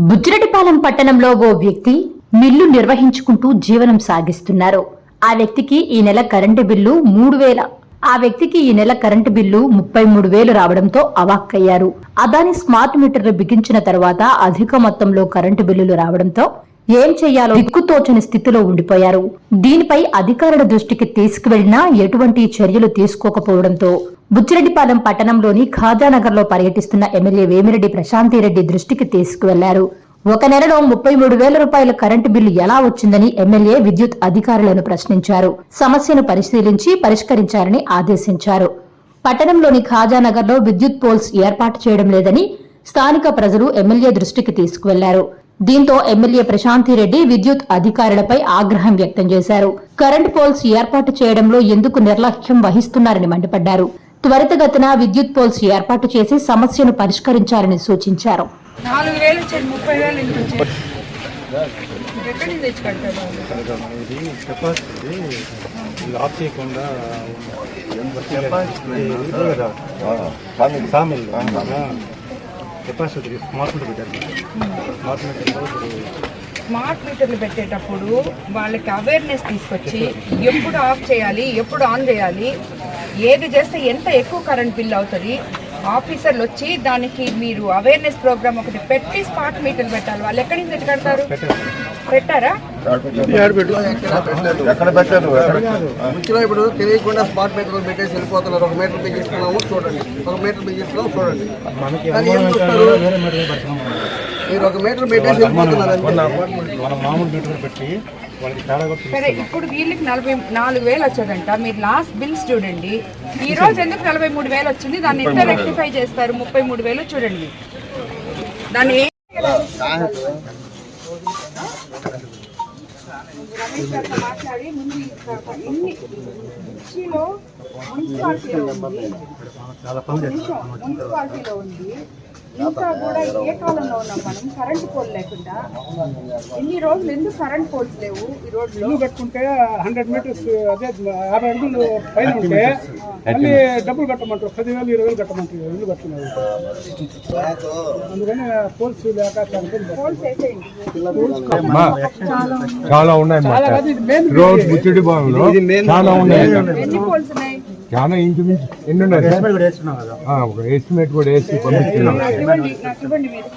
బుచ్చిరెడ్డిపాలెం పట్టణంలో ఓ వ్యక్తి మిల్లు నిర్వహించుకుంటూ జీవనం సాగిస్తున్నారు. ఆ వ్యక్తికి ఈ నెల కరెంటు బిల్లు 33,000 రావడంతో అవాక్కయ్యారు. అదాని స్మార్ట్ మీటర్లు బిగించిన తర్వాత అధిక మొత్తంలో కరెంటు బిల్లులు రావడంతో ఏం చెయ్యాలో దిక్కుతోచని స్థితిలో ఉండిపోయారు. దీనిపై అధికారుల దృష్టికి తీసుకువెళ్లినా ఎటువంటి చర్యలు తీసుకోకపోవడంతో బుచ్చిరెడ్డిపాలెం పట్టణంలోని ఖాజానగర్ లో పర్యటిస్తున్న ఎమ్మెల్యే వేమిరెడ్డి ప్రశాంతిరెడ్డి దృష్టికి తీసుకువెళ్లారు. ఒక నెలలో 33,000 రూపాయల కరెంటు బిల్లు ఎలా వచ్చిందని ఎమ్మెల్యే విద్యుత్ అధికారులను ప్రశ్నించారు. సమస్యను పరిశీలించి పరిష్కరించాలని ఆదేశించారు. పట్టణంలోని ఖాజానగర్ లో విద్యుత్ పోల్స్ ఏర్పాటు చేయడం లేదని స్థానిక ప్రజలు ఎమ్మెల్యే దృష్టికి తీసుకువెళ్లారు. దీంతో ఎమ్మెల్యే ప్రశాంతిరెడ్డి విద్యుత్ అధికారులపై ఆగ్రహం వ్యక్తం చేశారు. కరెంటు పోల్స్ ఏర్పాటు చేయడంలో ఎందుకు నిర్లక్ష్యం వహిస్తున్నారని మండిపడ్డారు. త్వరితగతిన విద్యుత్ పోల్స్ ఏర్పాటు చేసి సమస్యను పరిష్కరించాలని సూచించారు. 4,000 వచ్చేది 30,000 ఇంటికి వచ్చేది. ఎక్కడి నుంచి తెచ్చి కట్టారు? స్మార్ట్ మీటర్లు పెట్టేటప్పుడు వాళ్ళకి అవేర్నెస్ తీసుకొచ్చి ఎప్పుడు ఆఫ్ చేయాలి, ఎప్పుడు ఆన్ చేయాలి, ఏది చేస్తే ఎంత ఎక్కువ కరెంట్ బిల్ అవుతుంది, ఆఫీసర్లు వచ్చి దానికి మీరు అవేర్నెస్ ప్రోగ్రామ్ ఒకటి పెట్టి స్మార్ట్ మీటర్లు పెట్టాలి. వాళ్ళు ఎక్కడి నుంచి ఎట్టు కడతారు? పెట్టారా? ఇప్పుడు తెలియకుండా స్మార్ట్ మీటర్లు పెట్టేసి వెళ్ళిపోతున్నారు. 1 మీటర్ బిగిస్తున్నాము చూడండి, 1 మీటర్ బిగిస్తున్నాము చూడండి. మీరు 1 మీటర్ పెట్టేసి వెళ్ళిపోతున్నారు. సరే, ఇప్పుడు వీళ్ళకి 44,000 వచ్చేదంట. మీరు లాస్ట్ బిల్స్ చూడండి. ఈ రోజు ఎందుకు 43,000 వచ్చింది? దాన్ని ఎంత రెక్టిఫై చేస్తారు? 33,000 చూడండి. దాన్ని మాట్లాడి ముందు మున్సిపాలిటీలో ఉంది. ఇంకా కూడా ఏ కాలంలో ఉన్నాం మనం? కరెంట్ పోల్ లేకుండా ఇన్ని రోజులు ఎందుకు కరెంట్ పోల్స్ లేవు? ఈ రోడ్లు కట్టుకుంటే 100 మీటర్స్ అదే 50 అడుగులు పైన ఉంటే మళ్ళీ డబ్బులు కట్టమంటారు. 10,000 20,000 కట్టమంటారు. ఇల్లు కట్టుకున్నారు. అందుకని పోల్స్ లేక పోల్స్ వేసేయండి. చాలా ఉన్నాయి. రోడ్ బుచ్చిడి బాగుంది. చాలా ఉన్నాయి. ఎన్ని పోల్స్ ఉన్నాయి? చాలా ఇంచుమించు ఎన్ని ఉన్నాయి? ఒక ఎస్టిమేట్ కూడా వేసి పంపిస్తున్నాం. నాకు ఇవ్వండి మీరు.